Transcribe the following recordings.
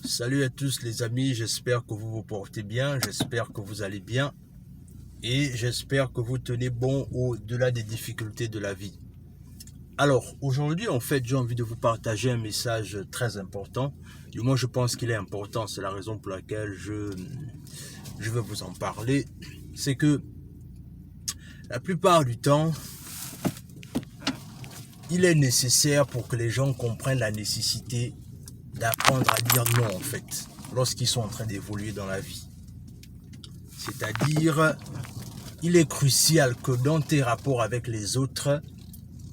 Salut à tous les amis, j'espère que vous vous portez bien, j'espère que vous allez bien et j'espère que vous tenez bon au-delà des difficultés de la vie. Alors aujourd'hui en fait j'ai envie de vous partager un message très important, du moins je pense qu'il est important, c'est la raison pour laquelle je vais vous en parler. C'est que la plupart du temps il est nécessaire pour que les gens comprennent la nécessité d'apprendre à dire non en fait, lorsqu'ils sont en train d'évoluer dans la vie. C'est-à-dire, il est crucial que dans tes rapports avec les autres,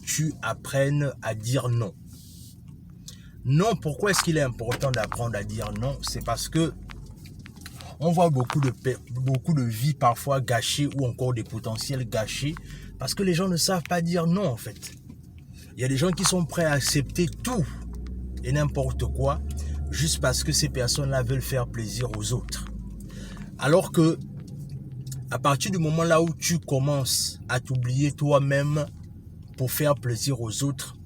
tu apprennes à dire non. Non, pourquoi est-ce qu'il est important d'apprendre à dire non? C'est parce que on voit beaucoup de vies parfois gâchées ou encore des potentiels gâchés parce que les gens ne savent pas dire non en fait. Il y a des gens qui sont prêts à accepter tout et n'importe quoi juste parce que ces personnes-là veulent faire plaisir aux autres. Alors que à partir du moment là où tu commences à t'oublier toi-même pour faire plaisir aux autres,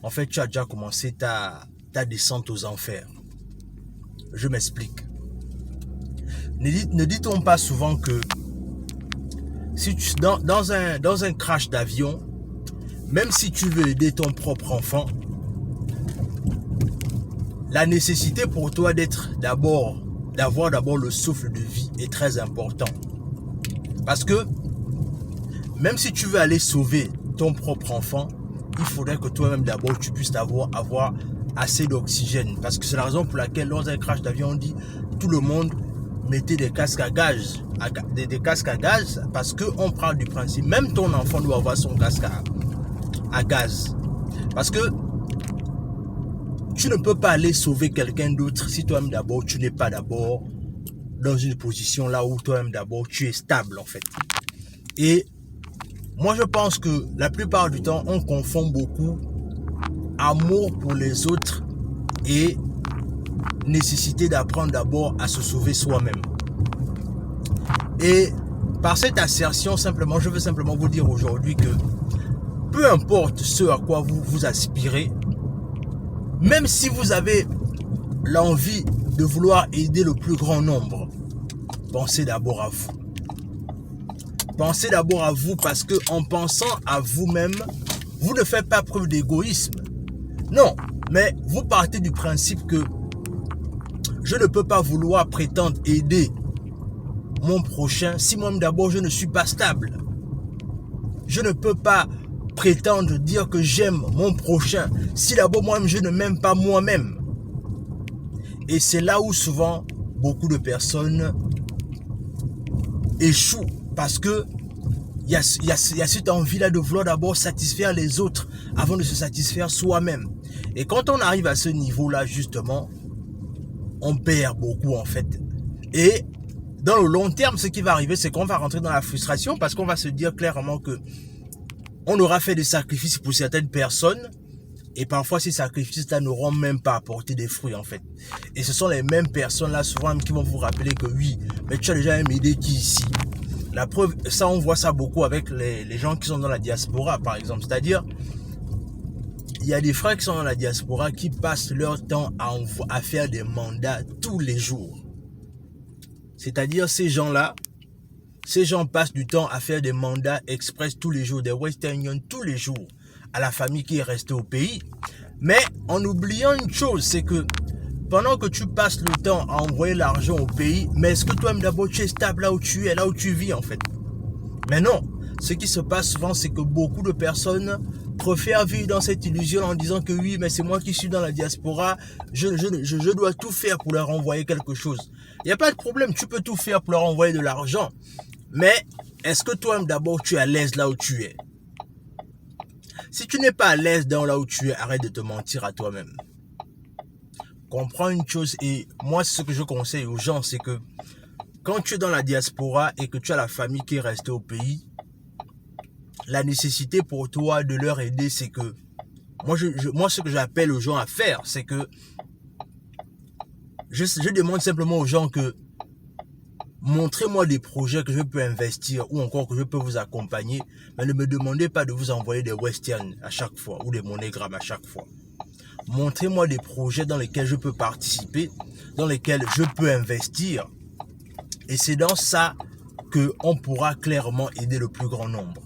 en fait tu as déjà commencé ta descente aux enfers. Je m'explique. Ne dit-on pas souvent que si tu, dans un crash d'avion, même si tu veux aider ton propre enfant, la nécessité pour toi d'avoir d'abord le souffle de vie est très important. Parce que même si tu veux aller sauver ton propre enfant, il faudrait que toi-même d'abord tu puisses avoir assez d'oxygène. Parce que c'est la raison pour laquelle dans un crash d'avion on dit tout le monde mettez des casques à gaz. Des casques à gaz parce qu'on parle du principe. Même ton enfant doit avoir son casque à gaz. Parce que tu ne peux pas aller sauver quelqu'un d'autre si toi-même d'abord tu n'es pas d'abord dans une position là où toi-même d'abord tu es stable en fait. Et moi je pense que la plupart du temps on confond beaucoup amour pour les autres et nécessité d'apprendre d'abord à se sauver soi-même. Et par cette assertion simplement, je veux simplement vous dire aujourd'hui que peu importe ce à quoi vous aspirez, même si vous avez l'envie de vouloir aider le plus grand nombre, pensez d'abord à vous. Pensez d'abord à vous parce que en pensant à vous-même, vous ne faites pas preuve d'égoïsme. Non, mais vous partez du principe que je ne peux pas vouloir prétendre aider mon prochain si moi-même d'abord je ne suis pas stable. Je ne peux pas prétendre dire que j'aime mon prochain si d'abord moi-même je ne m'aime pas moi-même. Et c'est là où souvent beaucoup de personnes échouent parce que il y a cette envie-là de vouloir d'abord satisfaire les autres avant de se satisfaire soi-même. Et quand on arrive à ce niveau-là justement, on perd beaucoup en fait. Et dans le long terme, ce qui va arriver, c'est qu'on va rentrer dans la frustration parce qu'on va se dire clairement que on aura fait des sacrifices pour certaines personnes et parfois ces sacrifices-là n'auront même pas apporté des fruits en fait. Et ce sont les mêmes personnes-là souvent qui vont vous rappeler que oui, mais tu as déjà aidé qui ici. La preuve, ça on voit ça beaucoup avec les gens qui sont dans la diaspora par exemple. C'est-à-dire, il y a des frères qui sont dans la diaspora qui passent leur temps à faire des mandats tous les jours. C'est-à-dire ces gens-là, ces gens passent du temps à faire des mandats express tous les jours, des Western Union tous les jours, à la famille qui est restée au pays. Mais en oubliant une chose, c'est que pendant que tu passes le temps à envoyer l'argent au pays, mais est-ce que toi-même d'abord tu es stable là où tu es, là où tu vis en fait? Mais non, ce qui se passe souvent, c'est que beaucoup de personnes préfèrent vivre dans cette illusion en disant que oui, mais c'est moi qui suis dans la diaspora, je dois tout faire pour leur envoyer quelque chose. Il n'y a pas de problème, tu peux tout faire pour leur envoyer de l'argent. Mais est-ce que toi-même d'abord tu es à l'aise là où tu es? Si tu n'es pas à l'aise dans là où tu es, arrête de te mentir à toi-même. Comprends une chose, et moi ce que je conseille aux gens, c'est que quand tu es dans la diaspora et que tu as la famille qui est restée au pays, la nécessité pour toi de leur aider, c'est que moi ce que j'appelle aux gens à faire, c'est que je demande simplement aux gens que montrez-moi des projets que je peux investir ou encore que je peux vous accompagner, mais ne me demandez pas de vous envoyer des Western à chaque fois ou des MoneyGram à chaque fois. montrez-moi des projets dans lesquels je peux participer, dans lesquels je peux investir. Et c'est dans ça qu'on pourra clairement aider le plus grand nombre.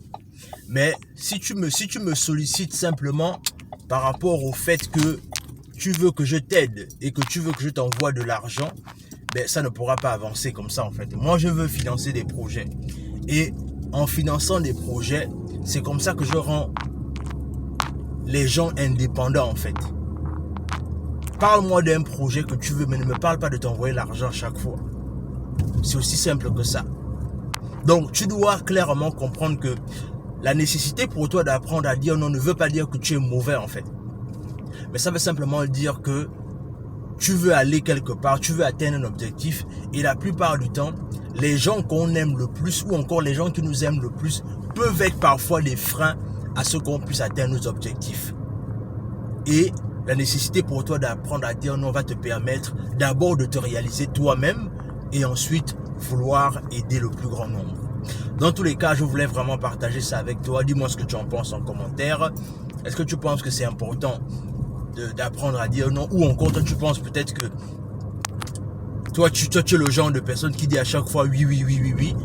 Mais si tu me sollicites simplement par rapport au fait que tu veux que je t'aide et que tu veux que je t'envoie de l'argent, ben ça ne pourra pas avancer comme ça en fait. Moi, je veux financer des projets. Et en finançant des projets, c'est comme ça que je rends les gens indépendants en fait. Parle-moi d'un projet que tu veux, mais ne me parle pas de t'envoyer l'argent chaque fois. C'est aussi simple que ça. Donc, tu dois clairement comprendre que la nécessité pour toi d'apprendre à dire non ne veut pas dire que tu es mauvais en fait. Mais ça veut simplement dire que tu veux aller quelque part, tu veux atteindre un objectif. Et la plupart du temps, les gens qu'on aime le plus ou encore les gens qui nous aiment le plus peuvent être parfois des freins à ce qu'on puisse atteindre nos objectifs. Et la nécessité pour toi d'apprendre à dire non va te permettre d'abord de te réaliser toi-même et ensuite vouloir aider le plus grand nombre. Dans tous les cas, je voulais vraiment partager ça avec toi. Dis-moi ce que tu en penses en commentaire. Est-ce que tu penses que c'est important d'apprendre à dire non, ou encore toi tu penses peut-être que toi tu es le genre de personne qui dit à chaque fois oui, oui, oui, oui, oui.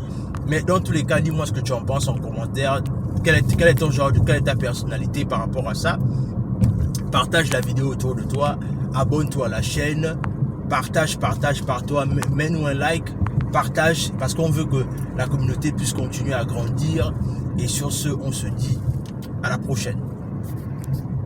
Mais dans tous les cas, dis-moi ce que tu en penses en commentaire. Quel est ton genre, quelle est ta personnalité par rapport à ça. Partage la vidéo autour de toi, abonne-toi à la chaîne, partage par toi, mets-nous un like, partage parce qu'on veut que la communauté puisse continuer à grandir. Et sur ce, on se dit à la prochaine.